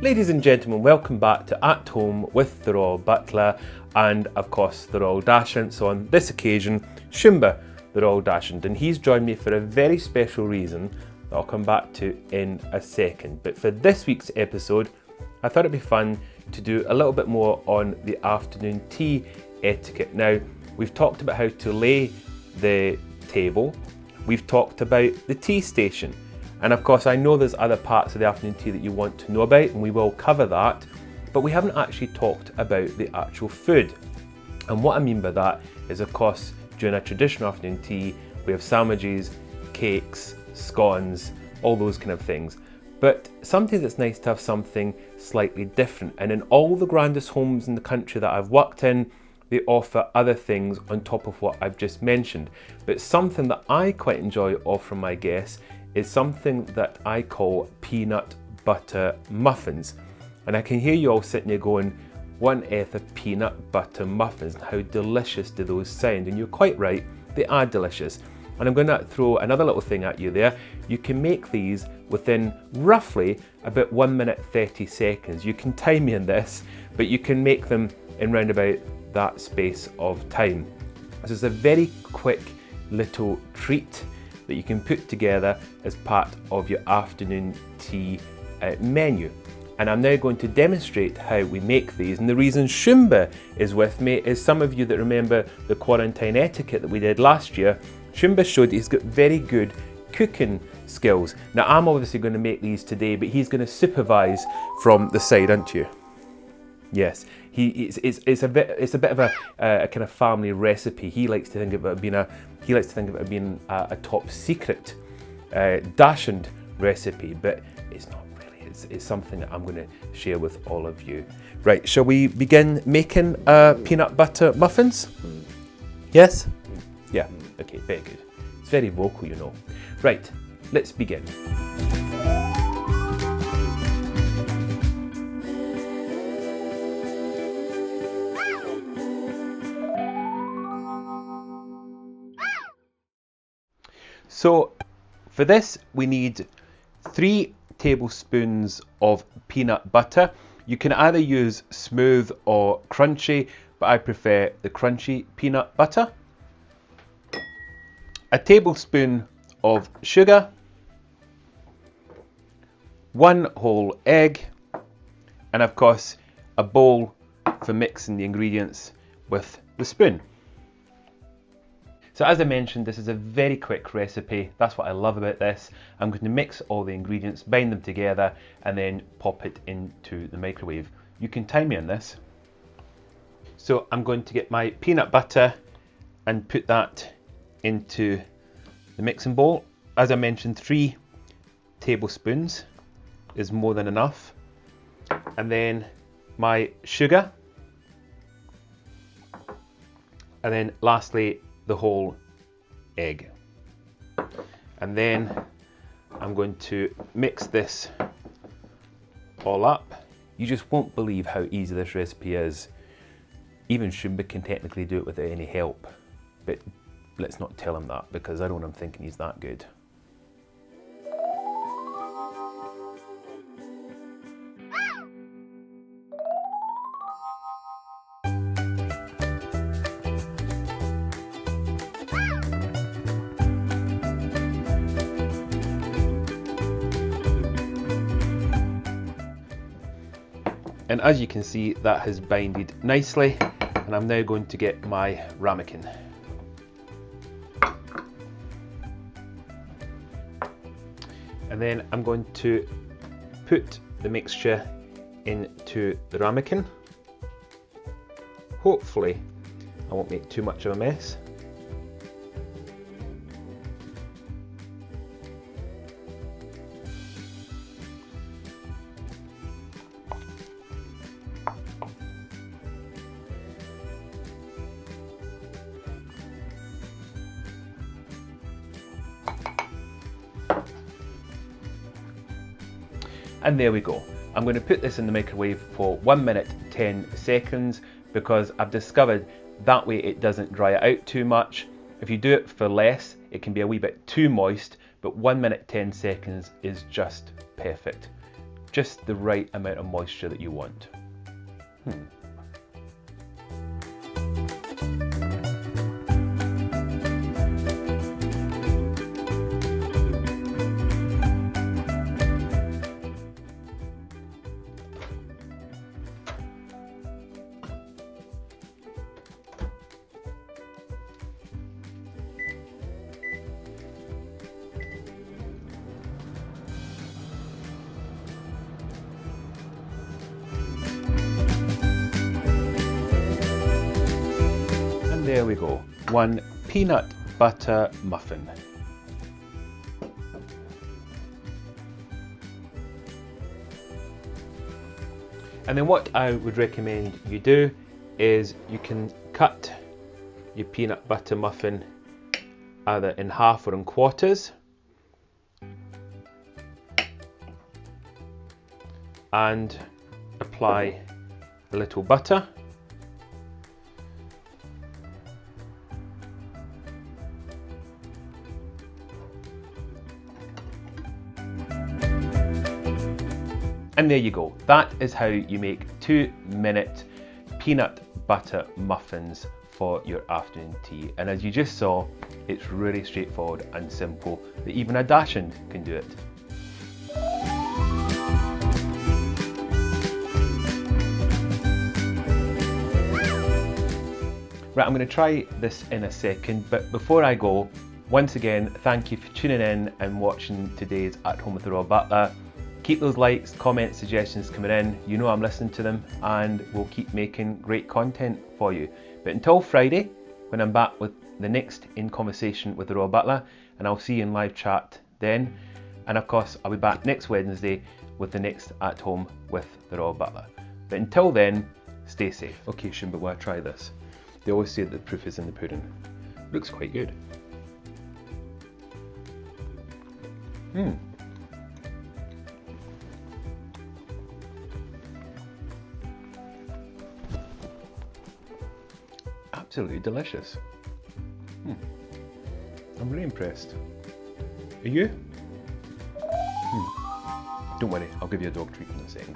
Ladies and gentlemen, welcome back to At Home with the Royal Butler and of course the Royal Dachshund. So on this occasion, Shumba, the Royal Dachshund, and he's joined me for a very special reason that I'll come back to in a second. But for this week's episode, I thought it'd be fun to do a little bit more on the afternoon tea etiquette. Now, we've talked about how to lay the table, we've talked about the tea station, and of course I know there's other parts of the afternoon tea that you want to know about, and we will cover that, but we haven't actually talked about the actual food. And what I mean by that is, of course, during a traditional afternoon tea, we have sandwiches, cakes, scones, all those kind of things. But sometimes it's nice to have something slightly different. And in all the grandest homes in the country that I've worked in, they offer other things on top of what I've just mentioned. But something that I quite enjoy offering my guests is something that I call peanut butter muffins. And I can hear you all sitting there going, what on earth are peanut butter muffins? How delicious do those sound? And you're quite right, they are delicious. And I'm going to throw another little thing at you there. You can make these within roughly about 1 minute 30 seconds. You can time me in this, but you can make them in round about that space of time. This is a very quick little treat that you can put together as part of your afternoon tea menu. And I'm now going to demonstrate how we make these. And the reason Shumba is with me is, some of you that remember the quarantine etiquette that we did last year, Shumba showed he's got very good cooking skills. Now I'm obviously going to make these today, but he's going to supervise from the side, aren't you? Yes, it's a bit of a kind of family recipe. He likes to think of it being a top secret Dachshund recipe, but it's not really. It's something that I'm going to share with all of you. Right, shall we begin making peanut butter muffins? Yes? Yeah, okay, very good. It's very vocal, you know. Right, let's begin. So for this we need 3 tablespoons of peanut butter. You can either use smooth or crunchy, but I prefer the crunchy peanut butter. A tablespoon of sugar, 1 whole egg, and of course a bowl for mixing the ingredients with the spoon. So as I mentioned, this is a very quick recipe. That's what I love about this. I'm going to mix all the ingredients, bind them together, and then pop it into the microwave. You can time me on this. So I'm going to get my peanut butter and put that into the mixing bowl. As I mentioned, 3 tablespoons is more than enough. And then my sugar. And then lastly, the whole egg. And then I'm going to mix this all up. You just won't believe how easy this recipe is. Even Shumba can technically do it without any help, but let's not tell him that, because I don't want him thinking he's that good. And as you can see, that has binded nicely, and I'm now going to get my ramekin. And then I'm going to put the mixture into the ramekin. Hopefully I won't make too much of a mess. And there we go. I'm going to put this in the microwave for 1 minute 10 seconds because I've discovered that way it doesn't dry it out too much. If you do it for less, it can be a wee bit too moist, but 1 minute 10 seconds is just perfect. just the right amount of moisture that you want. There we go, one peanut butter muffin. And then what I would recommend you do is you can cut your peanut butter muffin either in half or in quarters, and apply a little butter. And there you go. That is how you make 2-minute peanut butter muffins for your afternoon tea. And as you just saw, it's really straightforward and simple that even a dachshund can do it. Right, I'm going to try this in a second, but before I go, once again, thank you for tuning in and watching today's At Home with the Royal Butler. Keep those likes, comments, suggestions coming in. You know I'm listening to them, and we'll keep making great content for you. But until Friday, when I'm back with the next In Conversation with the Royal Butler, and I'll see you in live chat then. And of course, I'll be back next Wednesday with the next At Home with the Royal Butler. But until then, stay safe. Okay, Shimba, will I try this? They always say that the proof is in the pudding. Looks quite good. Absolutely delicious. I'm really impressed. Are you? Don't worry, I'll give you a dog treat in a second.